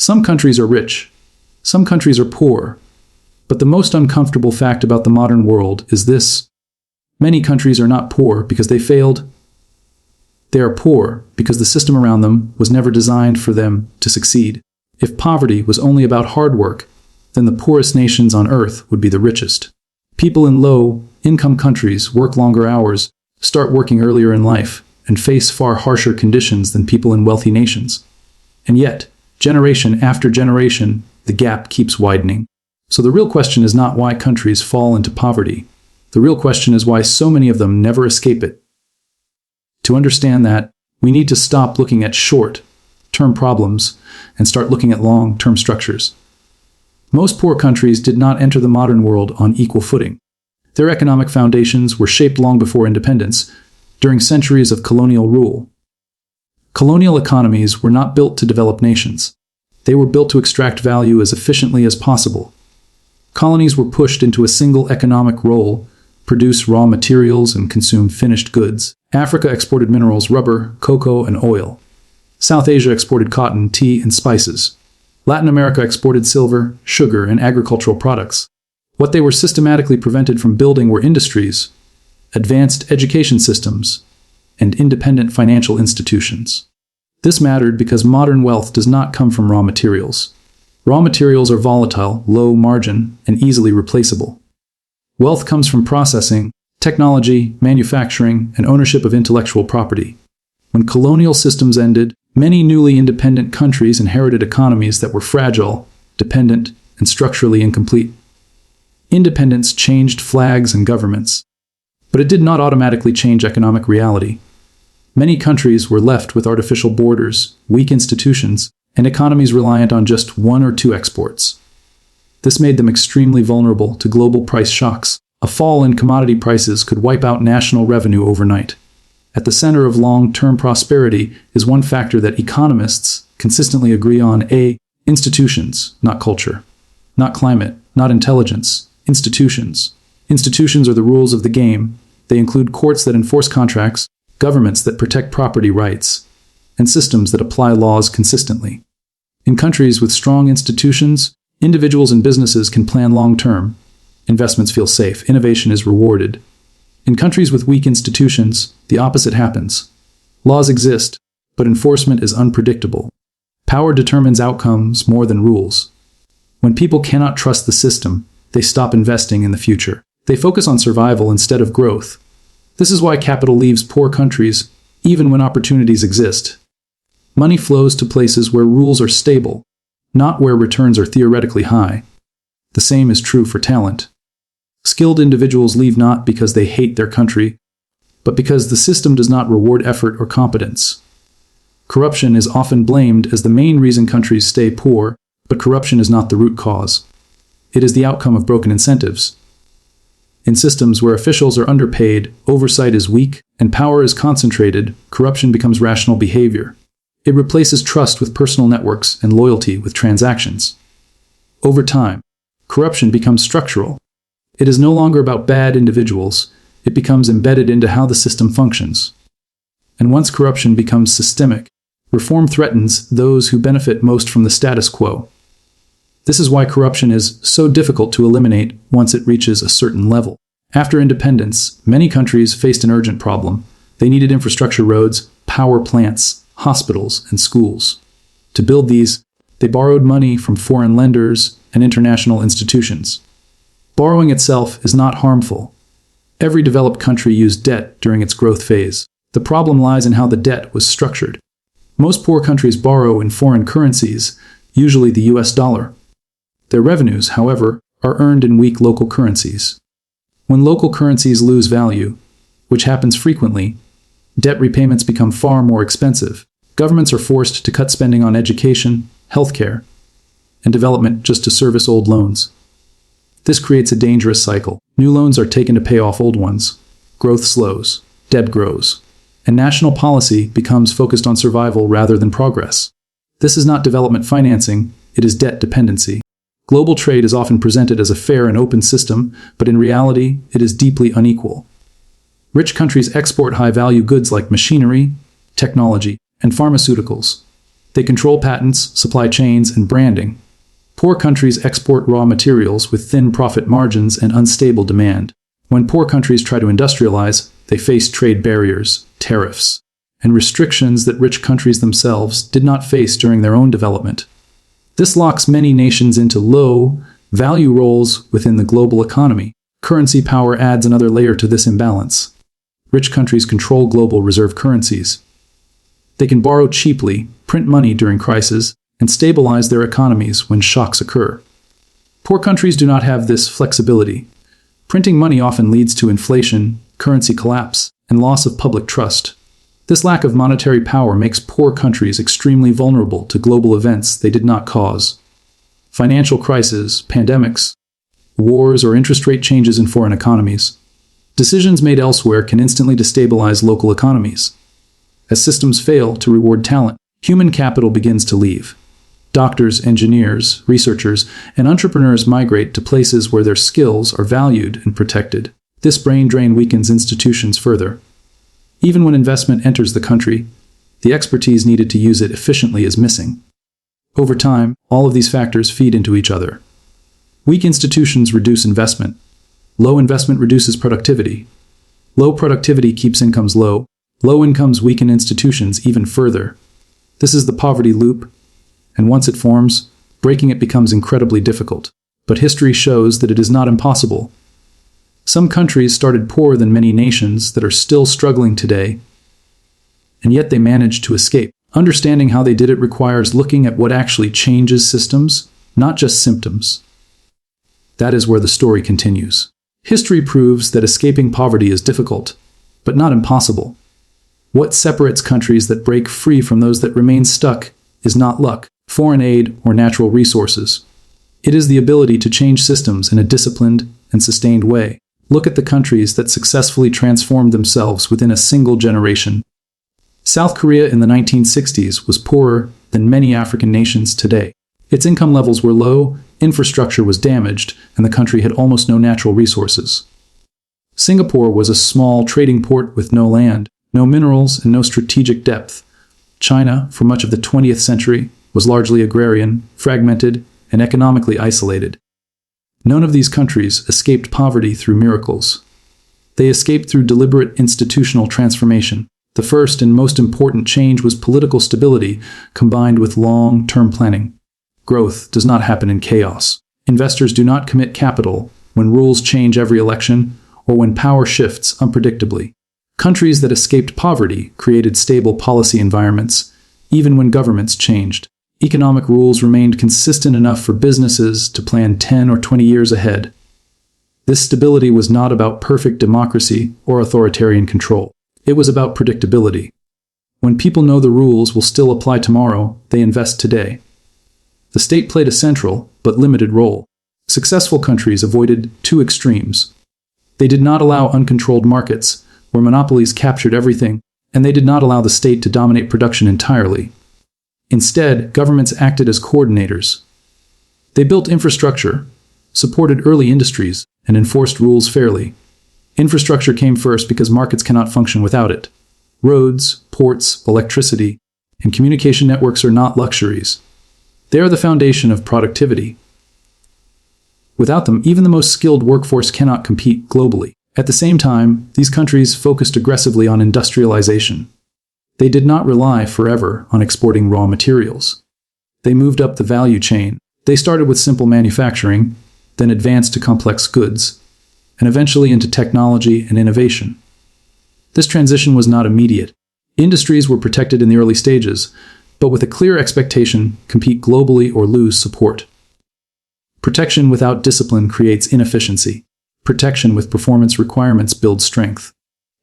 Some countries are rich. Some countries are poor. But the most uncomfortable fact about the modern world is this: many countries are not poor because they failed. They are poor because the system around them was never designed for them to succeed. If poverty was only about hard work, then the poorest nations on earth would be the richest. People in low-income countries work longer hours, start working earlier in life, and face far harsher conditions than people in wealthy nations. And yet, generation after generation, the gap keeps widening. So the real question is not why countries fall into poverty. The real question is why so many of them never escape it. To understand that, we need to stop looking at short-term problems and start looking at long-term structures. Most poor countries did not enter the modern world on equal footing. Their economic foundations were shaped long before independence, during centuries of colonial rule. Colonial economies were not built to develop nations. They were built to extract value as efficiently as possible. Colonies were pushed into a single economic role: produce raw materials and consume finished goods. Africa exported minerals, rubber, cocoa, and oil. South Asia exported cotton, tea, and spices. Latin America exported silver, sugar, and agricultural products. What they were systematically prevented from building were industries, advanced education systems, and independent financial institutions. This mattered because modern wealth does not come from raw materials. Raw materials are volatile, low margin, and easily replaceable. Wealth comes from processing, technology, manufacturing, and ownership of intellectual property. When colonial systems ended, many newly independent countries inherited economies that were fragile, dependent, and structurally incomplete. Independence changed flags and governments, but it did not automatically change economic reality. Many countries were left with artificial borders, weak institutions, and economies reliant on just one or two exports. This made them extremely vulnerable to global price shocks. A fall in commodity prices could wipe out national revenue overnight. At the center of long-term prosperity is one factor that economists consistently agree on: institutions, not culture. Not climate, not intelligence. Institutions. Institutions are the rules of the game. They include courts that enforce contracts, governments that protect property rights, and systems that apply laws consistently. In countries with strong institutions, individuals and businesses can plan long-term. Investments feel safe. Innovation is rewarded. In countries with weak institutions, the opposite happens. Laws exist, but enforcement is unpredictable. Power determines outcomes more than rules. When people cannot trust the system, they stop investing in the future. They focus on survival instead of growth. This is why capital leaves poor countries, even when opportunities exist. Money flows to places where rules are stable, not where returns are theoretically high. The same is true for talent. Skilled individuals leave not because they hate their country, but because the system does not reward effort or competence. Corruption is often blamed as the main reason countries stay poor, but corruption is not the root cause. It is the outcome of broken incentives. In systems where officials are underpaid, oversight is weak, and power is concentrated, corruption becomes rational behavior. It replaces trust with personal networks and loyalty with transactions. Over time, corruption becomes structural. It is no longer about bad individuals. It becomes embedded into how the system functions. And once corruption becomes systemic, reform threatens those who benefit most from the status quo. This is why corruption is so difficult to eliminate once it reaches a certain level. After independence, many countries faced an urgent problem. They needed infrastructure: roads, power plants, hospitals, and schools. To build these, they borrowed money from foreign lenders and international institutions. Borrowing itself is not harmful. Every developed country used debt during its growth phase. The problem lies in how the debt was structured. Most poor countries borrow in foreign currencies, usually the US dollar. Their revenues, however, are earned in weak local currencies. When local currencies lose value, which happens frequently, debt repayments become far more expensive. Governments are forced to cut spending on education, healthcare, and development just to service old loans. This creates a dangerous cycle. New loans are taken to pay off old ones. Growth slows, debt grows, and national policy becomes focused on survival rather than progress. This is not development financing, it is debt dependency. Global trade is often presented as a fair and open system, but in reality, it is deeply unequal. Rich countries export high-value goods like machinery, technology, and pharmaceuticals. They control patents, supply chains, and branding. Poor countries export raw materials with thin profit margins and unstable demand. When poor countries try to industrialize, they face trade barriers, tariffs, and restrictions that rich countries themselves did not face during their own development. This locks many nations into low-value roles within the global economy. Currency power adds another layer to this imbalance. Rich countries control global reserve currencies. They can borrow cheaply, print money during crises, and stabilize their economies when shocks occur. Poor countries do not have this flexibility. Printing money often leads to inflation, currency collapse, and loss of public trust. This lack of monetary power makes poor countries extremely vulnerable to global events they did not cause. Financial crises, pandemics, wars, or interest rate changes in foreign economies. Decisions made elsewhere can instantly destabilize local economies. As systems fail to reward talent, human capital begins to leave. Doctors, engineers, researchers, and entrepreneurs migrate to places where their skills are valued and protected. This brain drain weakens institutions further. Even when investment enters the country, the expertise needed to use it efficiently is missing. Over time, all of these factors feed into each other. Weak institutions reduce investment. Low investment reduces productivity. Low productivity keeps incomes low. Low incomes weaken institutions even further. This is the poverty loop, and once it forms, breaking it becomes incredibly difficult. But history shows that it is not impossible. Some countries started poorer than many nations that are still struggling today, and yet they managed to escape. Understanding how they did it requires looking at what actually changes systems, not just symptoms. That is where the story continues. History proves that escaping poverty is difficult, but not impossible. What separates countries that break free from those that remain stuck is not luck, foreign aid, or natural resources. It is the ability to change systems in a disciplined and sustained way. Look at the countries that successfully transformed themselves within a single generation. South Korea in the 1960s was poorer than many African nations today. Its income levels were low, infrastructure was damaged, and the country had almost no natural resources. Singapore was a small trading port with no land, no minerals, and no strategic depth. China, for much of the 20th century, was largely agrarian, fragmented, and economically isolated. None of these countries escaped poverty through miracles. They escaped through deliberate institutional transformation. The first and most important change was political stability combined with long-term planning. Growth does not happen in chaos. Investors do not commit capital when rules change every election or when power shifts unpredictably. Countries that escaped poverty created stable policy environments, even when governments changed. Economic rules remained consistent enough for businesses to plan 10 or 20 years ahead. This stability was not about perfect democracy or authoritarian control. It was about predictability. When people know the rules will still apply tomorrow, they invest today. The state played a central, but limited role. Successful countries avoided two extremes. They did not allow uncontrolled markets, where monopolies captured everything, and they did not allow the state to dominate production entirely. Instead, governments acted as coordinators. They built infrastructure, supported early industries, and enforced rules fairly. Infrastructure came first because markets cannot function without it. Roads, ports, electricity, and communication networks are not luxuries. They are the foundation of productivity. Without them, even the most skilled workforce cannot compete globally. At the same time, these countries focused aggressively on industrialization. They did not rely forever on exporting raw materials. They moved up the value chain. They started with simple manufacturing, then advanced to complex goods, and eventually into technology and innovation. This transition was not immediate. Industries were protected in the early stages, but with a clear expectation, compete globally or lose support. Protection without discipline creates inefficiency. Protection with performance requirements builds strength.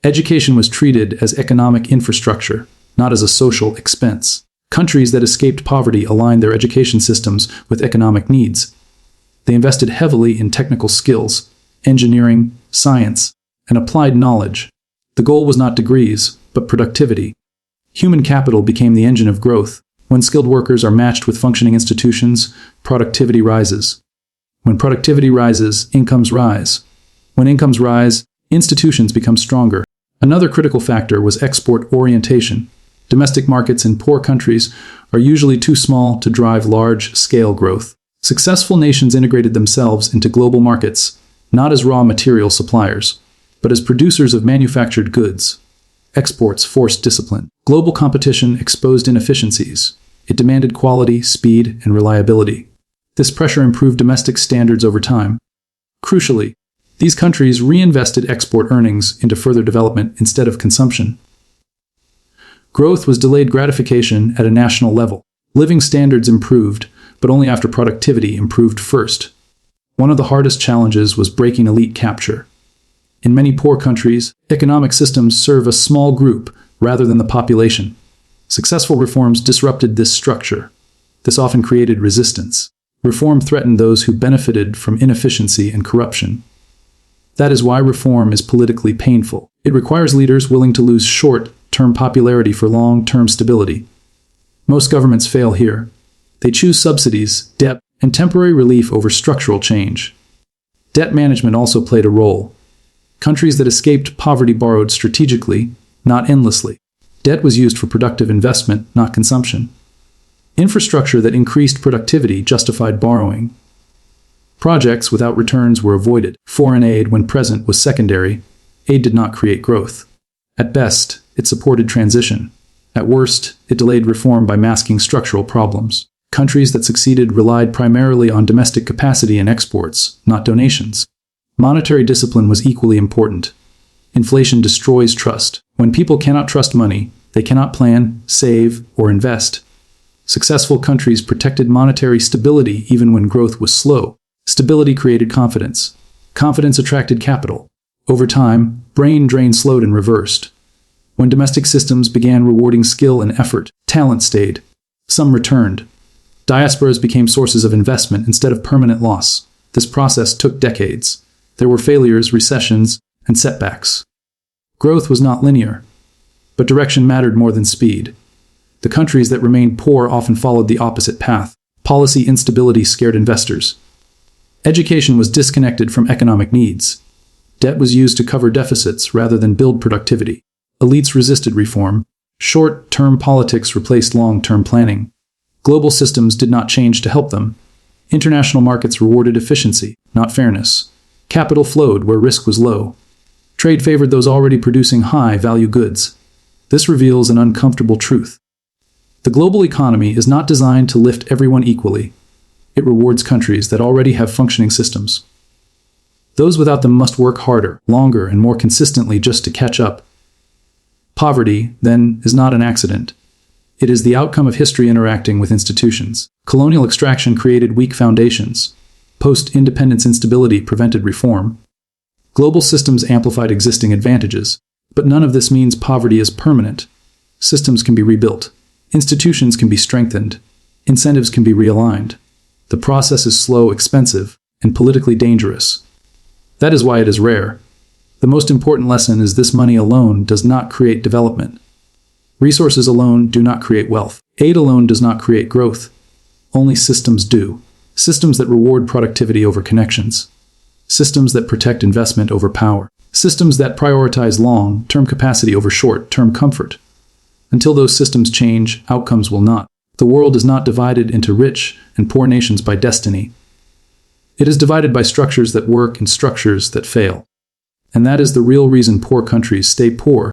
Education was treated as economic infrastructure, not as a social expense. Countries that escaped poverty aligned their education systems with economic needs. They invested heavily in technical skills, engineering, science, and applied knowledge. The goal was not degrees, but productivity. Human capital became the engine of growth. When skilled workers are matched with functioning institutions, productivity rises. When productivity rises, incomes rise. When incomes rise, institutions become stronger. Another critical factor was export orientation. Domestic markets in poor countries are usually too small to drive large-scale growth. Successful nations integrated themselves into global markets, not as raw material suppliers, but as producers of manufactured goods. Exports forced discipline. Global competition exposed inefficiencies. It demanded quality, speed, and reliability. This pressure improved domestic standards over time. Crucially, these countries reinvested export earnings into further development instead of consumption. Growth was delayed gratification at a national level. Living standards improved, but only after productivity improved first. One of the hardest challenges was breaking elite capture. In many poor countries, economic systems serve a small group rather than the population. Successful reforms disrupted this structure. This often created resistance. Reform threatened those who benefited from inefficiency and corruption. That is why reform is politically painful. It requires leaders willing to lose short-term popularity for long-term stability. Most governments fail here. They choose subsidies, debt, and temporary relief over structural change. Debt management also played a role. Countries that escaped poverty borrowed strategically, not endlessly. Debt was used for productive investment, not consumption. Infrastructure that increased productivity justified borrowing. Projects without returns were avoided. Foreign aid, when present, was secondary. Aid did not create growth. At best, it supported transition. At worst, it delayed reform by masking structural problems. Countries that succeeded relied primarily on domestic capacity and exports, not donations. Monetary discipline was equally important. Inflation destroys trust. When people cannot trust money, they cannot plan, save, or invest. Successful countries protected monetary stability even when growth was slow. Stability created confidence. Confidence attracted capital. Over time, brain drain slowed and reversed. When domestic systems began rewarding skill and effort, talent stayed. Some returned. Diasporas became sources of investment instead of permanent loss. This process took decades. There were failures, recessions, and setbacks. Growth was not linear, but direction mattered more than speed. The countries that remained poor often followed the opposite path. Policy instability scared investors. Education was disconnected from economic needs. Debt was used to cover deficits rather than build productivity. Elites resisted reform. Short-term politics replaced long-term planning. Global systems did not change to help them. International markets rewarded efficiency, not fairness. Capital flowed where risk was low. Trade favored those already producing high-value goods. This reveals an uncomfortable truth. The global economy is not designed to lift everyone equally. It rewards countries that already have functioning systems. Those without them must work harder, longer, and more consistently just to catch up. Poverty, then, is not an accident. It is the outcome of history interacting with institutions. Colonial extraction created weak foundations. Post-independence instability prevented reform. Global systems amplified existing advantages. But none of this means poverty is permanent. Systems can be rebuilt. Institutions can be strengthened. Incentives can be realigned. The process is slow, expensive, and politically dangerous. That is why it is rare. The most important lesson is this: money alone does not create development. Resources alone do not create wealth. Aid alone does not create growth. Only systems do. Systems that reward productivity over connections. Systems that protect investment over power. Systems that prioritize long-term capacity over short-term comfort. Until those systems change, outcomes will not. The world is not divided into rich and poor nations by destiny. It is divided by structures that work and structures that fail. And that is the real reason poor countries stay poor.